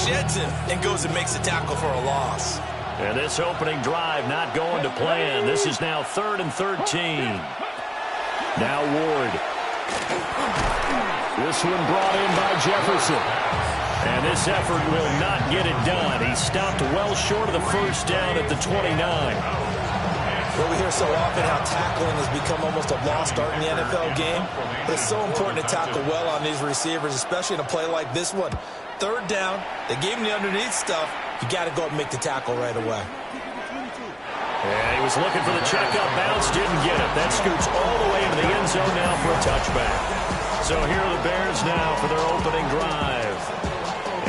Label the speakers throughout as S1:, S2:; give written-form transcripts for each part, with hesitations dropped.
S1: sheds him and goes and makes a tackle for a loss.
S2: And this opening drive not going to plan. This is now 3rd and 13. Now Ward. This one brought in by Jefferson. And this effort will not get it done. He stopped well short of the first down at the 29.
S1: Well, we hear so often how tackling has become almost a lost art in the NFL game. But it's so important to tackle well on these receivers, especially in a play like this one. 3rd down, they gave him the underneath stuff. You got to go up and make the tackle right away.
S2: Yeah, he was looking for the checkup bounce, didn't get it. That scoots all the way into the end zone now for a touchback. So here are the Bears now for their opening drive.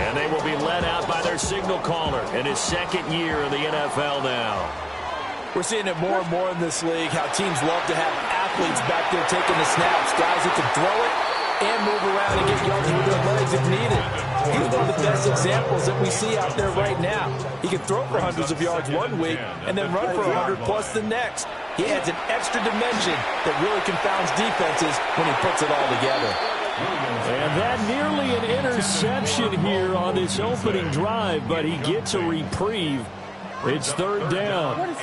S2: And they will be led out by their signal caller in his 2nd year in the NFL now.
S1: We're seeing it more and more in this league, how teams love to have athletes back there taking the snaps, guys who can throw it and move around and get yards with their legs if needed. He's one of the best examples that we see out there right now. He can throw for hundreds of yards one week and then run for 100 plus the next. He adds an extra dimension that really confounds defenses when he puts it all together.
S2: And that nearly an interception here on this opening drive, but he gets a reprieve. It's 3rd down.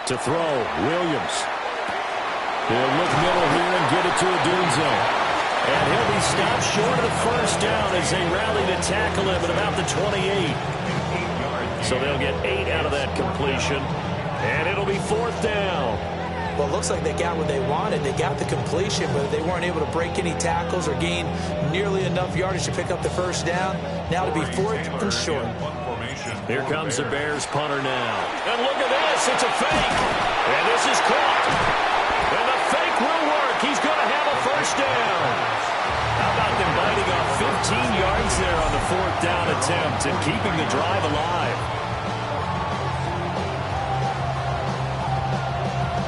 S2: To throw, Williams. He'll look middle here and get it to Odunze. And he'll be stopped short of the first down as they rally to tackle him at about the 28. So they'll get 8 out of that completion. And it'll be 4th down.
S1: Well, it looks like they got what they wanted. They got the completion, but they weren't able to break any tackles or gain nearly enough yardage to pick up the first down. Now to be 4th and short.
S2: Here comes the Bears punter now. And look at this. It's a fake. And this is caught. And the fake will work. He's going to have a first down. How about them biting off 15 yards there on the 4th down attempt and keeping the drive alive?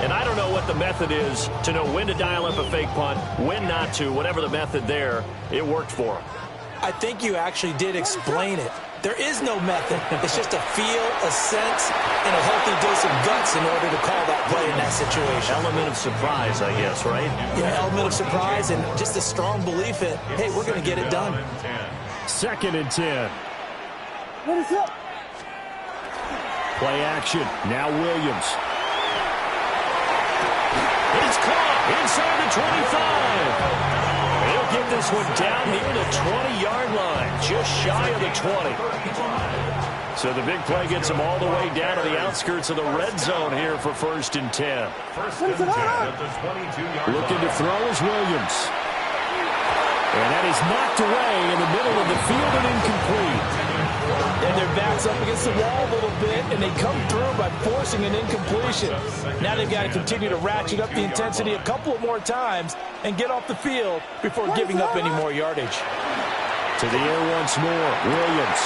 S2: And I don't know what the method is to know when to dial up a fake punt, when not to, whatever the method there, it worked for him.
S1: I think you actually did explain it. There is no method. It's just a feel, a sense, and a healthy dose of guts in order to call that play in that situation.
S2: Element of surprise, I guess, right?
S1: Yeah, element of surprise and just a strong belief that, hey, we're going to get it done.
S2: 2nd and 10. What is up? Play action. Now Williams. It's caught inside the 25. He'll get this one down near the 20-yard line, just shy of the 20. So the big play gets him all the way down to the outskirts of the red zone here for 1st and 10. Looking to throw is Williams. And that is knocked away in the middle of the field and incomplete.
S1: And their back's up against the wall a little bit, and they come through by forcing an incompletion. Now they've got to continue to ratchet up the intensity a couple of more times and get off the field before giving up any more yardage.
S2: To the air once more, Williams.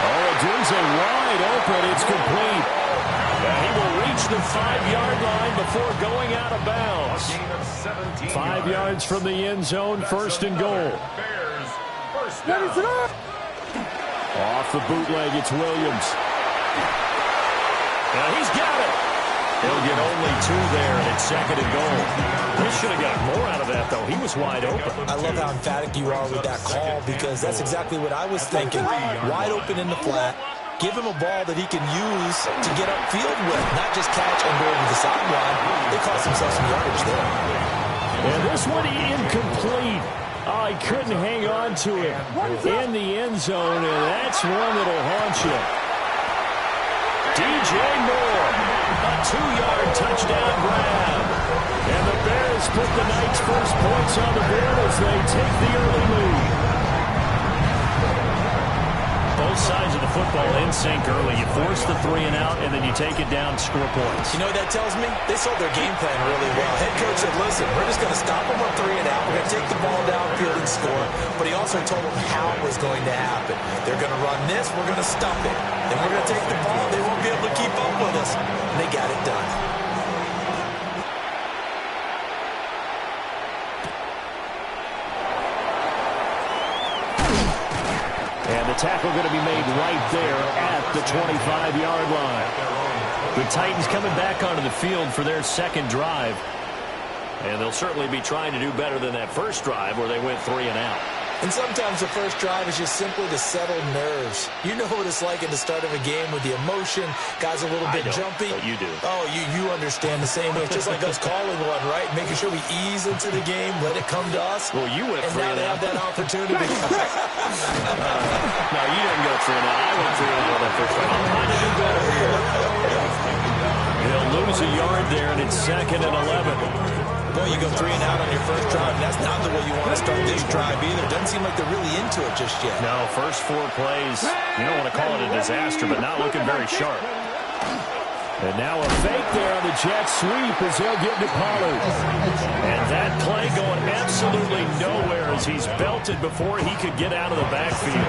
S2: Oh, Odunze wide open. It's complete. And he will reach the 5-yard line before going out of bounds. 5 yards from the end zone, 1st and goal. Off the bootleg, it's Williams. Now he's got it. He'll get only 2 there, and it's 2nd and goal. He should have got more out of that, though. He was wide open.
S1: I love how emphatic you are with that call because that's exactly what I was thinking. Wide open in the flat. Give him a ball that he can use to get upfield with, not just catch and go over the sideline. They cost themselves some yardage there.
S2: And this one incomplete. Oh, he couldn't hang on to it in the end zone, and that's one that'll haunt you. DJ Moore, a 2-yard touchdown grab. And the Bears put the night's first points on the board as they take the early lead. Both sides of the football in sync early. You force the 3 and out, and then you take it down, score points.
S1: You know what that tells me? They sold their game plan really well. Head coach said, listen, we're just going to stop them on 3 and out. We're going to take the ball downfield and score. But he also told them how it was going to happen. They're going to run this. We're going to stump it. Then we're going to take the ball. They won't be able to keep up with us. And they got it done.
S2: And the tackle going to be made right there at the 25-yard line. The Titans coming back onto the field for their 2nd drive. And they'll certainly be trying to do better than that first drive where they went 3 and out.
S1: And sometimes the first drive is just simply to settle nerves. You know what it's like at the start of a game with the emotion. Guys a little bit jumpy.
S2: But you do.
S1: Oh, you understand the same way. It's just like us calling one, right? Making sure we ease into the game, let it come to us.
S2: Well, you went
S1: and
S2: 3
S1: now
S2: and
S1: they
S2: out.
S1: have that opportunity.
S2: No, you didn't go 3 and out. I went 3 and out on that first drive. I'm trying to do better here. They'll lose a yard there, and it's 2nd and 11.
S1: Boy, you go 3 and out on your first drive. That's not the way you want to start this drive either. Doesn't seem like they're really into it just yet.
S2: No, first 4 plays, you don't want to call it a disaster, but not looking very sharp. And now a fake there on the jet sweep as he'll get to Pollard. And that play going absolutely nowhere as he's belted before he could get out of the backfield.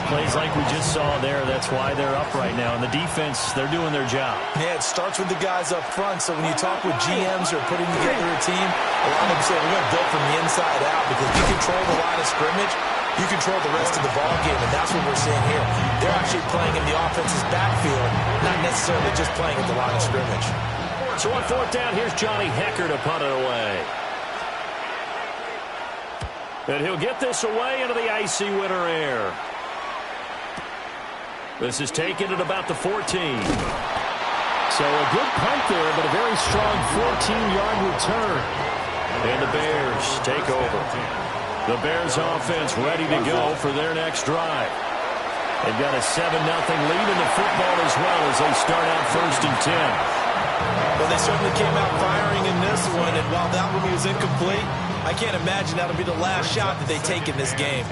S2: Plays like we just saw there, that's why they're up right now. And the defense, they're doing their job.
S1: Yeah, it starts with the guys up front. So when you talk with GMs who are putting together a team, a lot of them say we're going to build from the inside out because you control the line of scrimmage. You control the rest of the ball game, and that's what we're seeing here. They're actually playing in the offense's backfield, not necessarily just playing at the line of scrimmage.
S2: So on 4th down, here's Johnny Hecker to punt it away. And he'll get this away into the icy winter air. This is taken at about the 14.
S3: So a good punt there, but a very strong 14-yard return.
S2: And the Bears take over. The Bears offense ready to go for their next drive. They've got a 7-0 lead in the football as well as they start out 1st and 10.
S1: Well, they certainly came out firing in this one, and while that one was incomplete, I can't imagine that'll be the last shot that they take in this game.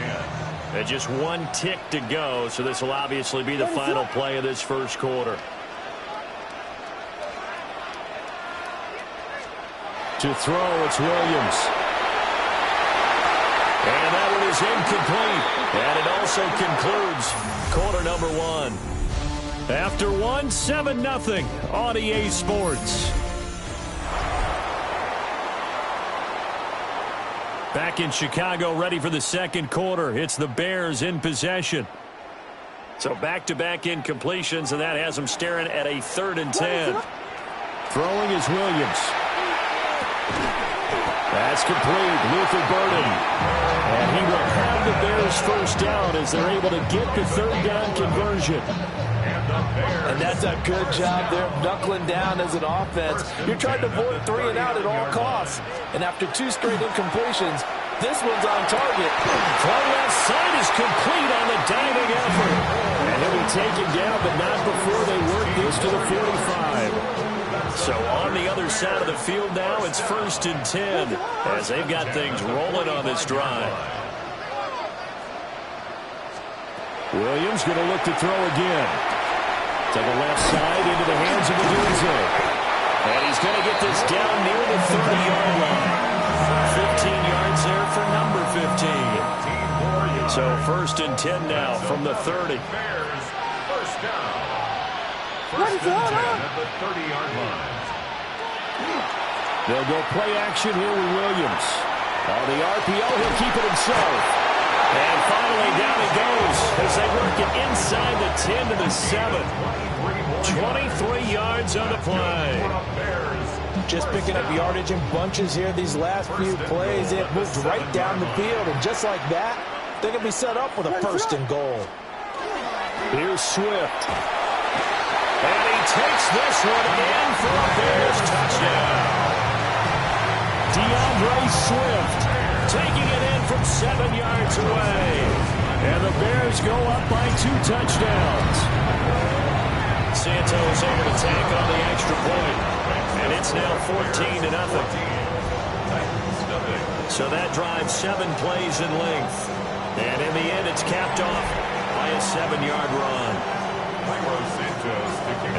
S2: And just 1 tick to go, so this will obviously be the final play of this first quarter.
S3: To throw, it's Williams.
S2: And that one is incomplete. And it also concludes quarter number 1. After 1, 7-0 on EA Sports. Back in Chicago, ready for the second quarter. It's the Bears in possession. So back-to-back incompletions, and that has them staring at a 3rd and 10.
S3: Throwing is Williams.
S2: That's complete. Luther Burden.
S3: And he will have the Bears first down as they're able to get the 3rd down conversion.
S1: And that's a good job there, knuckling down as an offense. You're trying to avoid 3 and out at all costs. And after 2 straight incompletions, this one's on target.
S2: Play left side is complete on the diving effort.
S3: And he'll be taken down, but not before they work this to the 45.
S2: So on the other side of the field now, it's 1st and 10 as they've got things rolling on this drive.
S3: Williams going to look to throw again. To the left side into the hands of Odunze.
S2: And he's going to get this down near the 30-yard line. 15 yards there for number 15. So 1st and 10 now from the 30.
S4: First down. 1st and 10 at the 30-yard line.
S3: They'll go play action here with Williams. On the RPO, he'll keep it himself.
S2: And finally down he goes as they work it inside the 10 to the 7. 23 yards on the play.
S1: Just picking up yardage in bunches here these last few plays. It moved right down the field, and just like that, they're going to be set up with a 1st and goal.
S3: Here's Swift.
S2: And he takes this one in for a Bears touchdown.
S3: DeAndre Swift
S2: taking it in from 7 yards away.
S3: And the Bears go up by 2 touchdowns.
S2: Santos able to tack on the extra point. And it's now 14-0. So that drives 7 plays in length. And in the end, it's capped off by a 7-yard run.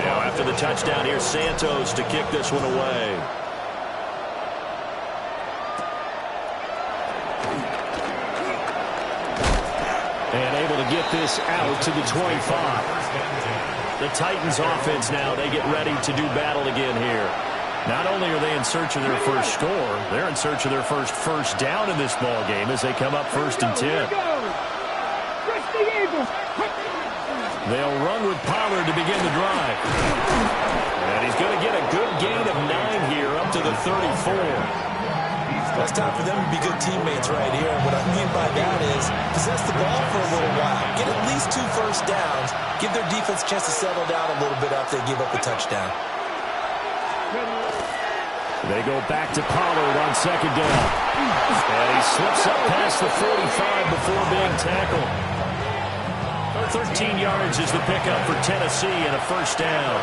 S2: Now after the touchdown, here's Santos to kick this one away.
S3: And able to get this out to the 25.
S2: The Titans offense now, they get ready to do battle again here. Not only are they in search of their first score, they're in search of their first down in this ball game as they come up 1st and 10. They'll run with Pollard to begin the drive. And he's going to get a good gain of 9 here up to the 34.
S1: Well, it's time for them to be good teammates right here. And what I mean by that is possess the ball for a little while. Get at least 2 first downs. Give their defense a chance to settle down a little bit after they give up a touchdown.
S2: They go back to Pollard on second down. And he slips up past the 45 before being tackled. 13 yards is the pickup for Tennessee and a first down.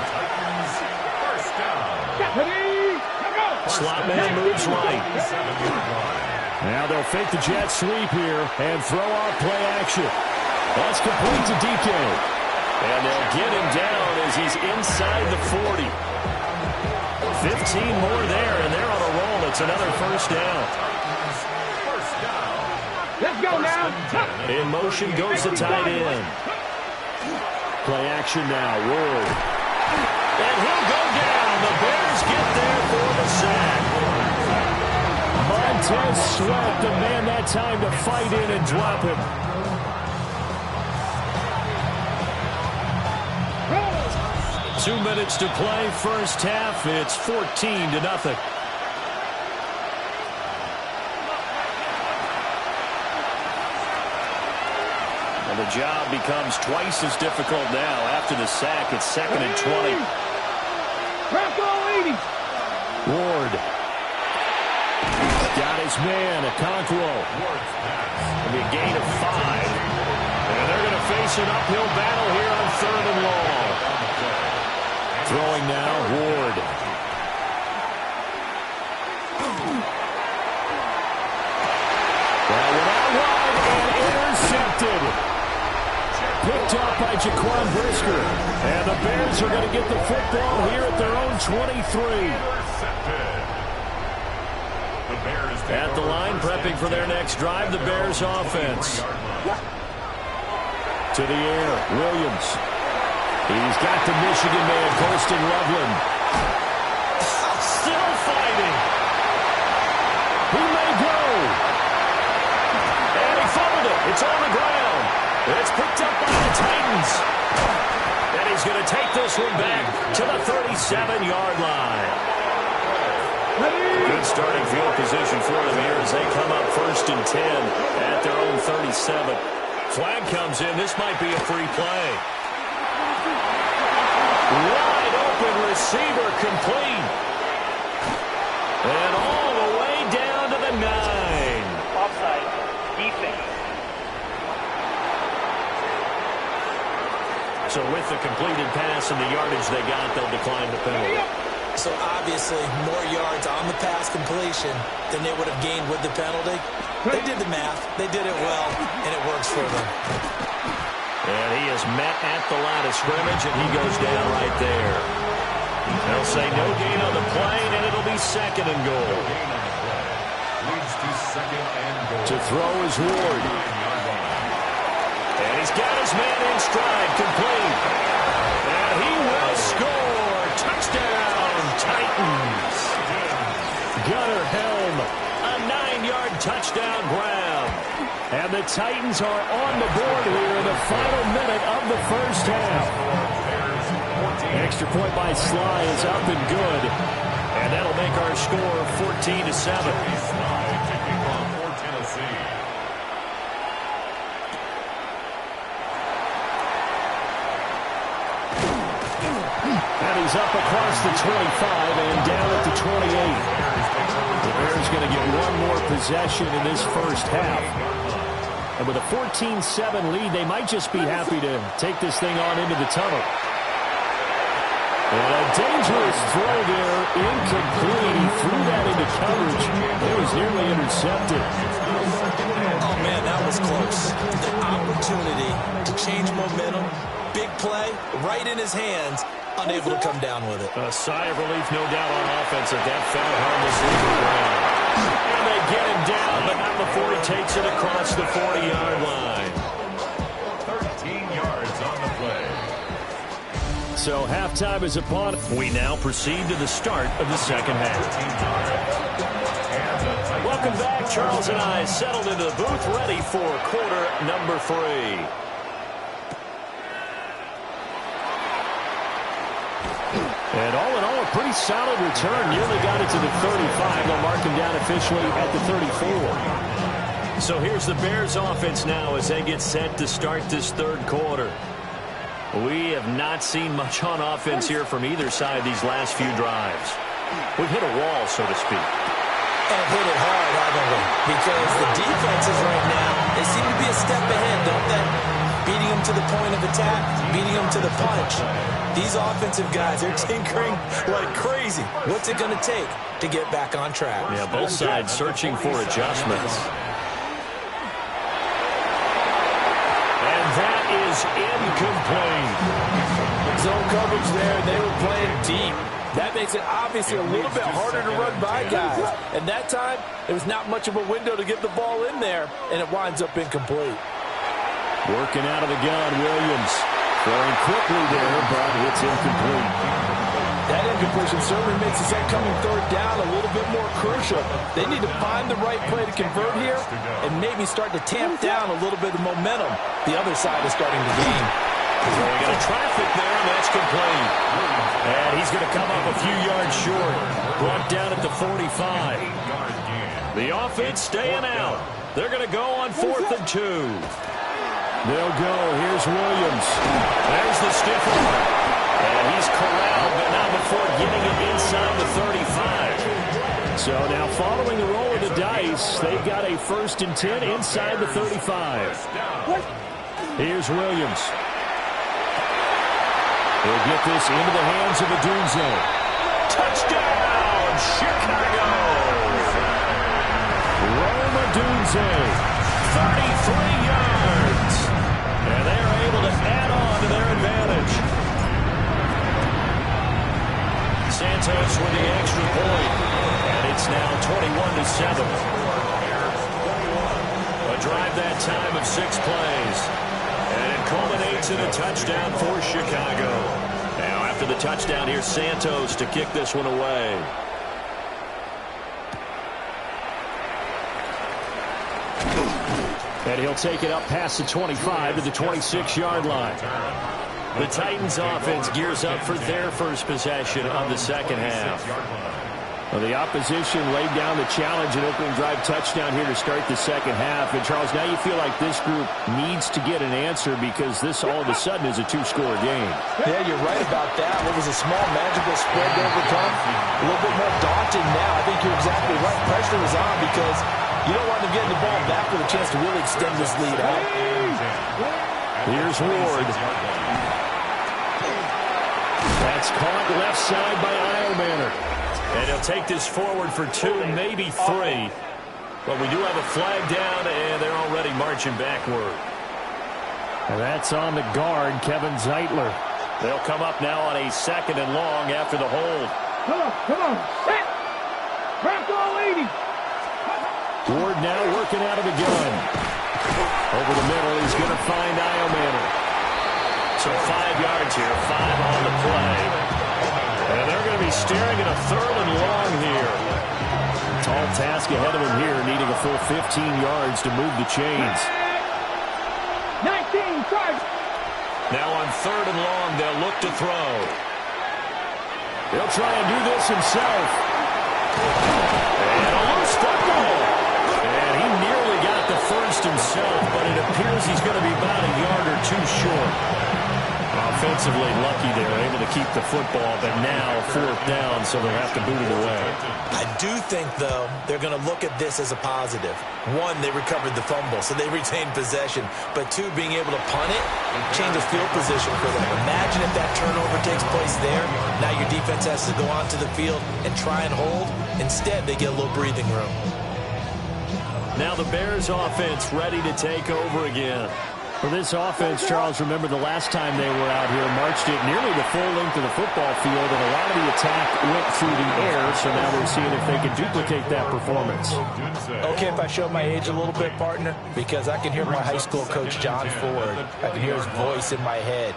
S2: Slot man moves right. Now they'll fake the jet sweep here and throw out play action. That's complete to DK. And they'll get him down as he's inside the 40. 15 more there, and they're on a roll. It's another first down.
S5: Let's go now.
S2: In motion goes the tight end. Play action now, Ward. And he'll go down. The Bears get there for the sack. Montez Sweat, the man that time to fight in and drop him. Two minutes to play, first half. It's 14-0. And the job becomes twice as difficult now. After the sack, it's 2nd and 20. Ward. Got his man, Okonkwo. And a gain of 5. And they're going to face an uphill battle here on 3rd and long. Throwing now, Ward. Well, without wide and intercepted. Picked up by Jaquan Brisker. And the Bears are going to get the football here at their own 23. At the line, prepping for their next drive, the Bears offense. To the air, Williams. He's got the Michigan man, Colston Loveland. Still fighting. He may go. And he fumbled it. It's on the ground. It's picked up by the Titans. And he's going to take this one back to the 37-yard line. Good starting field position for them here as they come up 1st and 10 at their own 37. Flag comes in. This might be a free play. Wide open receiver complete. And all the way down to the 9.
S5: Offside. Defense.
S2: So with the completed pass and the yardage they got, they'll decline the penalty.
S1: So obviously more yards on the pass completion than they would have gained with the penalty. They did the math. They did it well, and it works for them.
S2: And he is met at the line of scrimmage, and he goes down right there. They'll say no gain on the play, and it'll be 2nd and goal. To throw is Ward. And he's got his man in stride, complete. And he will score. Touchdown, Titans. Gunnar Helm, a 9-yard touchdown grab. And the Titans are on the board here in the final minute of the first half. Extra point by Sly is up and good. And that'll make our score 14-7. And he's up across the 25 and down at the 28. The Bears going to get one more possession in this first half. And with a 14-7 lead, they might just be happy to take this thing on into the tunnel. And a dangerous throw there, incomplete. He threw that into coverage. It was nearly intercepted.
S1: Oh, man, that was close. The opportunity to change momentum, big play, right in his hands, unable to come down with it.
S2: A sigh of relief, no doubt, on offense if that fell harmlessly to the ground. And they get him down, but not before he takes it across the 40-yard line.
S4: 13 yards on the play.
S2: So halftime is upon. We now proceed to the start of the second half. Welcome back. Charles and I settled into the booth, ready for quarter number 3. And all in all, a pretty solid return. Nearly got it to the 35. They'll mark him down officially at the 34. So here's the Bears offense now as they get set to start this third quarter. We have not seen much on offense here from either side these last few drives. We've hit a wall, so to speak.
S1: And hit it hard, haven't we? Because the defenses right now, they seem to be a step ahead, don't they? Beating them to the point of attack, beating them to the punch. These offensive guys are tinkering like crazy. What's it going to take to get back on track?
S2: Yeah, both sides searching for adjustments. And that is incomplete.
S1: Zone coverage there, they were playing deep. That makes it obviously a little bit harder to run by guys. And that time, there was not much of a window to get the ball in there, and it winds up incomplete.
S2: Working out of the gun, Williams. Throwing quickly there, but it's incomplete.
S1: That incompletion certainly makes this upcoming third down a little bit more crucial. They need to find the right play to convert here and maybe start to tamp down a little bit of momentum the other side is starting to gain.
S2: So we got a traffic there, and that's complete. And he's going to come up a few yards short. Brought down at the 45. The offense staying out. They're going to go on 4th and 2. They'll go. Here's Williams. There's the stiff arm. And he's corralled, but not before getting it inside the 35. So now following the roll of the dice, they've got a 1st and 10 inside the 35. Here's Williams. He'll get this into the hands of Odunze. Touchdown, Chicago! Rome Odunze, 33 yards. And they are able to add on to their advantage. Santos with the extra point. And it's now 21-7. A drive that time of 6 plays. And it culminates in a touchdown for Chicago. Now after the touchdown, here's Santos to kick this one away. And he'll take it up past the 25 to the 26-yard line. The Titans offense gears up for their first possession of the second half. Well, the opposition laid down the challenge and opening drive touchdown here to start the second half. And, Charles, now you feel like this group needs to get an answer because this all of a sudden is a 2-score game.
S1: Yeah, you're right about that. What was a small magical spread to overcome? A little bit more daunting now. I think you're exactly right. Pressure was on because you don't want them getting the ball back with a chance to really extend this lead out.
S2: Here's Ward. That's caught left side by Eilmanner. And he'll take this forward for 2, maybe 3. But we do have a flag down, and they're already marching backward. And that's on the guard, Kevin Zeitler. They'll come up now on a 2nd and long after the hold.
S5: Come on. Set. Crack all 80.
S2: Ward now working out of the gun. Over the middle, he's going to find Eilmanner. So 5 yards here, 5 on the play. And they're going to be staring at a 3rd and long here. Tall task ahead of him here, needing a full 15 yards to move the chains.
S5: 19, charge.
S2: Now on 3rd and long, they'll look to throw. He'll try and do this himself. And a loose football. And he nearly got the first himself, but it appears he's going to be about a yard or 2 short. Offensively lucky they were able to keep the football, but now 4th down, so they'll have to boot it away.
S1: I do think, though, they're going to look at this as a positive. 1, they recovered the fumble, so they retained possession. But 2, being able to punt it, change the field position for them. Imagine if that turnover takes place there. Now your defense has to go onto the field and try and hold. Instead, they get a little breathing room.
S2: Now the Bears offense ready to take over again. For this offense, Charles, remember the last time they were out here, marched it nearly the full length of the football field, and a lot of the attack went through the air, so now they're seeing if they can duplicate that performance.
S1: Okay, if I show my age a little bit, partner, because I can hear my high school coach, John Ford. I can hear his voice in my head.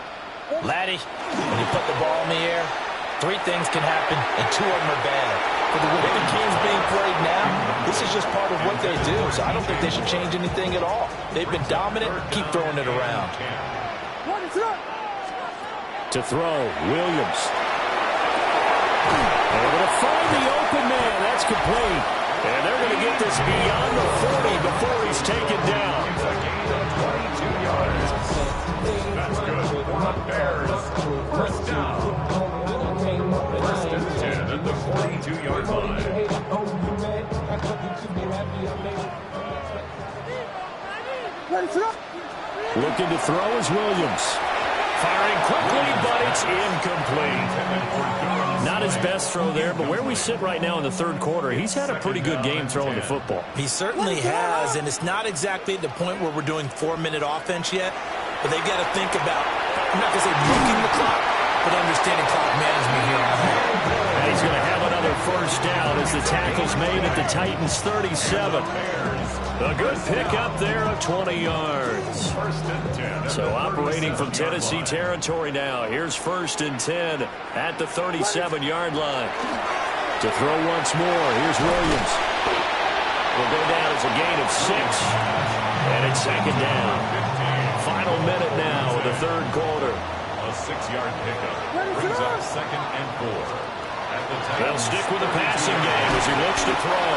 S1: Laddie, when you put the ball in the air, 3 things can happen, and 2 of them are bad. For the way the game's being played now, this is just part of what they do, so I don't think they should change anything at all. They've been dominant. Keep throwing it around.
S2: To throw, Williams. Able to find the open man. That's complete. And they're going to get this beyond the 40 before he's taken down.
S4: It's a gain of 22 yards. That's good for the Bears. First down. First and 10 at the 42-yard line.
S2: Looking to throw is Williams. Firing quickly, but it's incomplete. Not his best throw there, but where we sit right now in the third quarter, he's had a pretty good game throwing the football.
S1: He certainly has, and it's not exactly at the point where we're doing 4-minute offense yet, but they've got to think about, I'm not going to say milking the clock, but understanding clock management here on home.
S2: And he's going to have another first down as the tackle's made at the Titans' 37. A good pickup there of 20 yards. So operating from Tennessee territory now. Here's first and 10 at the 37-yard line. To throw once more, here's Williams. Will go down as a gain of 6. And it's second down. Final minute now of the third quarter.
S4: A 6-yard pickup brings up second and 4.
S2: They'll stick with the passing game as he looks to throw.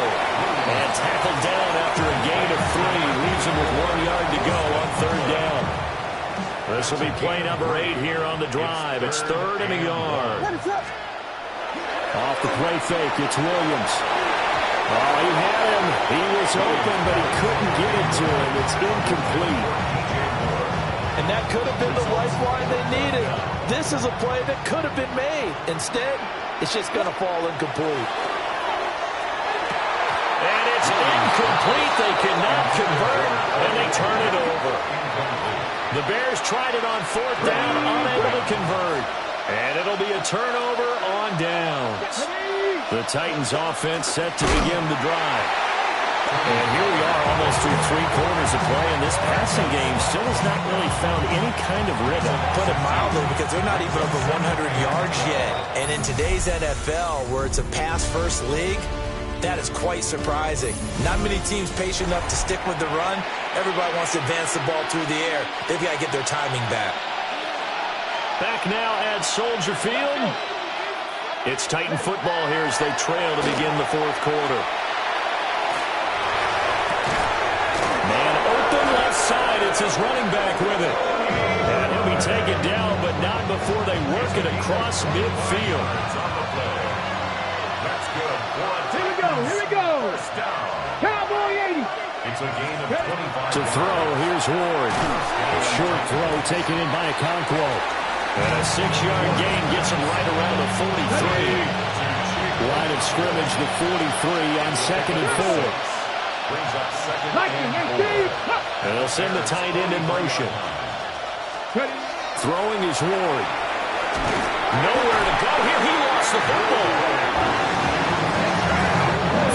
S2: And tackled down after a gain of 3. Leaves him with 1 yard to go on third down. This will be play number 8 here on the drive. It's third and a yard. Off the play fake, it's Williams. Oh, he had him. He was open, but he couldn't get it to him. It's incomplete.
S1: And that could have been the lifeline they needed. This is a play that could have been made. Instead, it's just going to fall incomplete.
S2: And it's incomplete. They cannot convert, and they turn it over. The Bears tried it on fourth down, unable to convert. And it'll be a turnover on downs. The Titans offense set to begin the drive. And here we are almost through 3 quarters of play, and this passing game still has not really found any kind of rhythm.
S1: Put it mildly, because they're not even over 100 yards yet. And in today's NFL, where it's a pass-first league, that is quite surprising. Not many teams patient enough to stick with the run. Everybody wants to advance the ball through the air. They've got to get their timing back.
S2: Back now at Soldier Field. It's Titan football here as they trail to begin the fourth quarter. Man open left side. It's his running back with it. And he'll be taken down, but not before they work it across midfield.
S4: That's good.
S5: Here we go.
S4: First down.
S5: Cowboy 80.
S4: It's a gain of 25.
S2: To throw, here's Ward. A short throw taken in by Okonkwo. And a 6-yard gain gets him right around the 43. Line of scrimmage, the 43 on second and 4.
S4: Brings up second and 4.
S2: And they'll send the tight end in motion. Throwing is Ward. Nowhere to go here. He lost the football.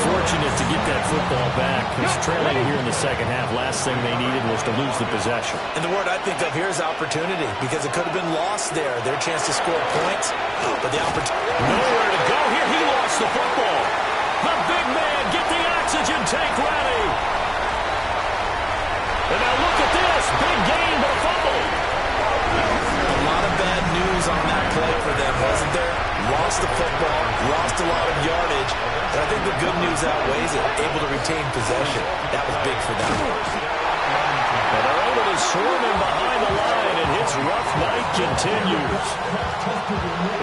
S2: Fortunate to get that football back. He's trailing here in the second half. Last thing they needed was to lose the possession.
S1: And the word I think of here is opportunity, because it could have been lost there. Their chance to score points, but the opportunity.
S2: Nowhere to go here. He lost the football. The big man, get the oxygen tank ready. And now look at this. Big gain, but a fumble.
S1: A lot of bad news on that play for them, wasn't there? Lost the football, lost a lot of yardage, but I think the good news outweighs it. Able to retain possession. That was big for them.
S2: And they're able to swarm him behind the line, and his rough night continues.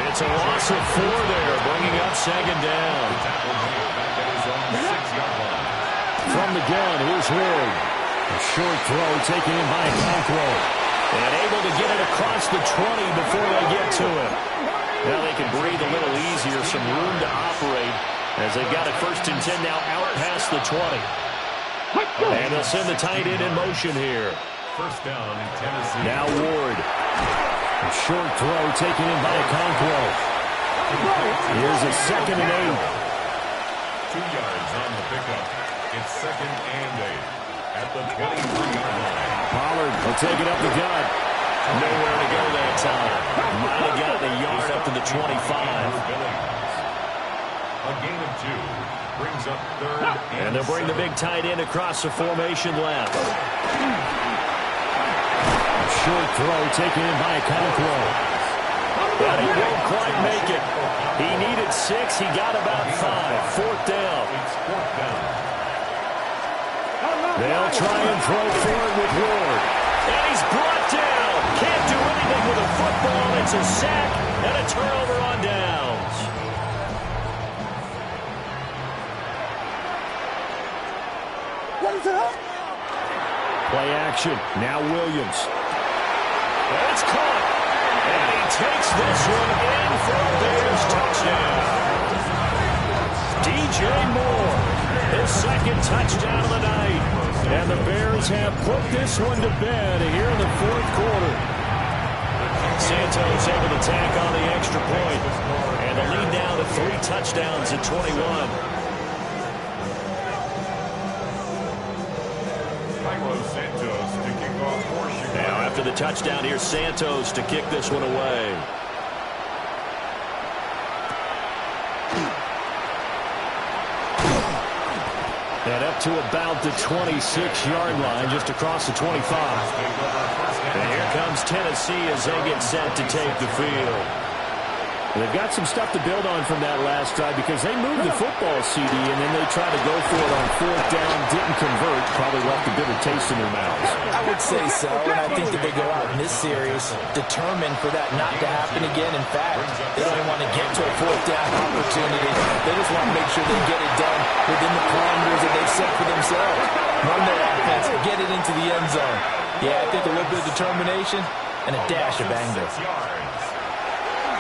S2: It's a loss of 4 there, bringing up second down. From the gun, here's Ward. A short throw taken in by Okonkwo. And able to get it across the 20 before they get to it. Now they can breathe a little easier, some room to operate as they've got it first and 10 now out past the 20. And they'll send the tight end in motion here.
S4: First down in Tennessee.
S2: Now Ward. A short throw taken in by Okonkwo. Here's a second and 8.
S4: 2 yards on the pickup. It's second and 8 at the 23-yard line.
S2: Pollard will take it up the gut. Nowhere to go that time. Might have gotten a yard up to the 25.
S4: A gain of 2 brings up third.
S2: And they'll bring the big tight end across the formation left. Short throw taken in by Okonkwo. But he won't quite make it. He needed 6. He got about 5. Fourth down. They'll try and throw for it with Ward. And he's brought down. Can't do anything with a football. It's a sack and a turnover on downs. Play action. Now Williams. And it's caught. And he takes this one in for a Bears touchdown. DJ Moore, his second touchdown of the night. And the Bears have put this one to bed here in the fourth quarter. Santos able to tack on the extra point. And the lead down to 3 touchdowns at 21. Now after the touchdown, here's Santos to kick this one away. And up to about the 26-yard line, just across the 25. And here comes Tennessee as they get set to take the field. They've got some stuff to build on from that last drive because they moved the football, CD, and then they tried to go for it on fourth down, didn't convert, probably left a bitter taste in their mouths.
S1: I would say so, and I think that they go out in this series determined for that not to happen again. In fact, they don't want to get to a fourth down opportunity. They just want to make sure they get it done within the parameters that they've set for themselves. Run their offense, get it into the end zone. Yeah, I think a little bit of determination and a dash of anger.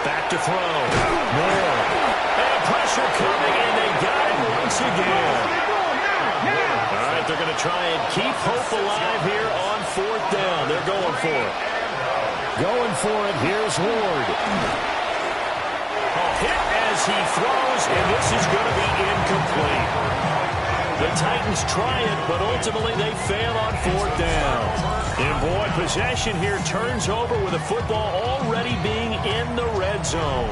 S2: Back to throw. Moore. And pressure coming, and they got it once again. All right, they're going to try and keep hope alive here on fourth down. They're going for it. Going for it. Here's Ward. A hit as he throws, and this is going to be incomplete. The Titans try it, but ultimately they fail on fourth down. And boy, possession here turns over with the football already being in the red zone.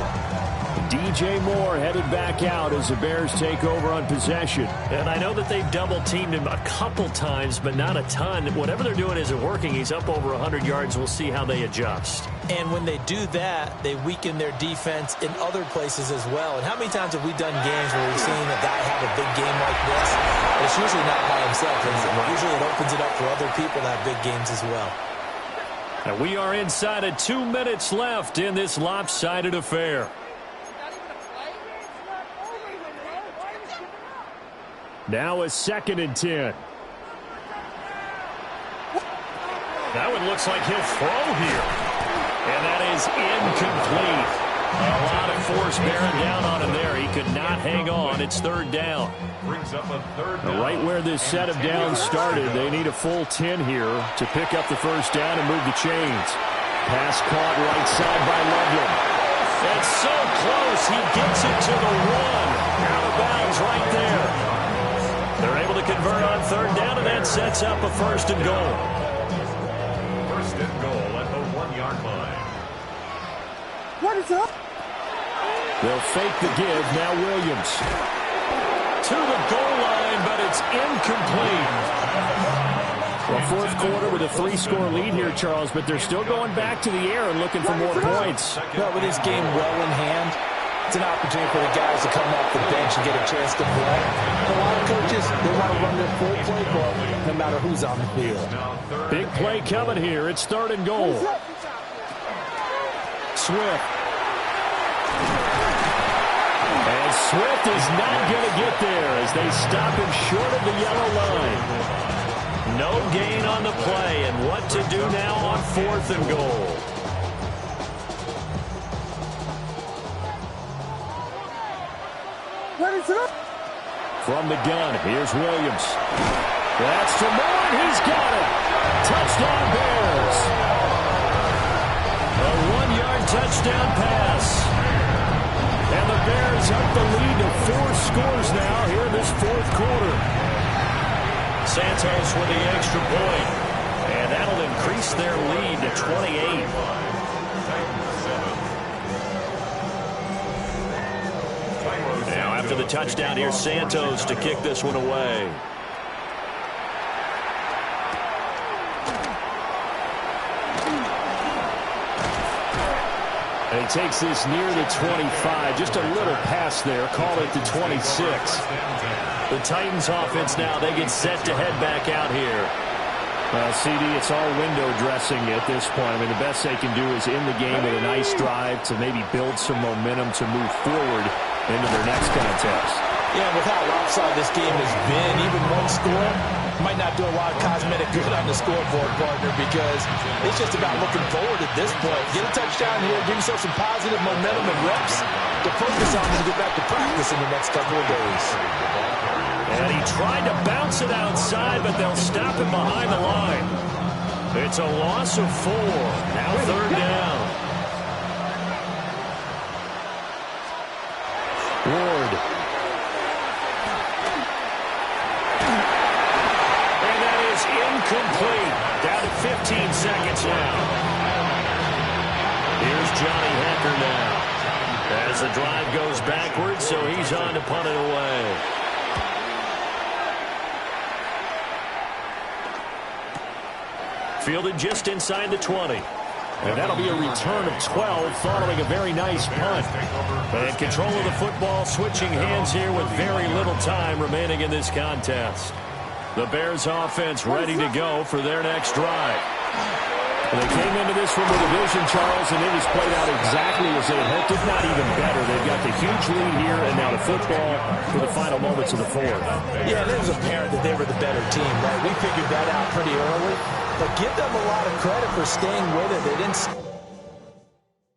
S2: DJ Moore headed back out as the Bears take over on possession. And I know that they've double-teamed him a couple times, but not a ton. Whatever they're doing isn't working. He's up over 100 yards. We'll see how they adjust.
S1: And when they do that, they weaken their defense in other places as well. And how many times have we done games where we've seen a guy have a big game like this? But it's usually not by himself. Usually it opens it up for other people to have big games as well.
S2: And we are inside of 2 minutes left in this lopsided affair. Now a 2nd and 10. That one looks like he'll throw here. And that is incomplete. A lot of force bearing down on him there. He could not hang on. It's 3rd down.
S4: Brings up a 3rd down.
S2: Right where this set of downs started, they need a full 10 here to pick up the first down and move the chains. Pass caught right side by Loveland. It's so close. He gets it to the 1. Out of bounds right there. They're able to convert on 3rd down, and that sets up a 1st and goal.
S4: 1st and goal at the 1-yard line.
S5: What is up?
S2: They'll fake the give. Now Williams. To the goal line, but it's incomplete. Well, fourth quarter with a 3-score lead here, Charles, but they're still going back to the air and looking for more points.
S1: Well, with this game well in hand, it's an opportunity for the guys to come off the bench and get a chance to play. And a lot of coaches, they want to run their full playbook no matter who's on the field.
S2: Big play coming here. It's 3rd and goal. Swift. And Swift is not going to get there as they stop him short of the yellow line. No gain on the play, and what to do now on 4th and goal. From the gun, here's Williams. That's to Moore, and he's got it. Touchdown Bears. A 1-yard touchdown pass. And the Bears up the lead to 4 scores now here in this fourth quarter. Santos with the extra point. And that'll increase their lead to 28. Now after the touchdown, here's Santos to kick this one away. And he takes this near the 25. Just a little pass there. Call it the 26. The Titans offense now, they get set to head back out here. CD, it's all window dressing at this point. I mean, the best they can do is in the game with a nice drive to maybe build some momentum to move forward into their next contest.
S1: Yeah, with how lopsided this game has been, even one score might not do a lot of cosmetic good on the scoreboard, partner, because it's just about looking forward at this point. Get a touchdown here, give yourself some positive momentum and reps to focus on and get back to practice in the next couple of days.
S2: And he tried to bounce it outside, but they'll stop him behind the line. It's a loss of 4. Now 3rd down. Ward. And that is incomplete. Down to 15 seconds now. Here's Johnny Hecker now. As the drive goes backwards, so he's on to punt it away. Fielded just inside the 20. And that'll be a return of 12 following a very nice punt. And control of the football switching hands here with very little time remaining in this contest. The Bears offense ready to go for their next drive. They came into this one with a vision, Charles, and it has played out exactly as they had hoped, if not even better. They've got the huge lead here, and now the football for the final moments of the 4th.
S1: Yeah, it was apparent that they were the better team, right? We figured that out pretty early, but give them a lot of credit for staying with it. They didn't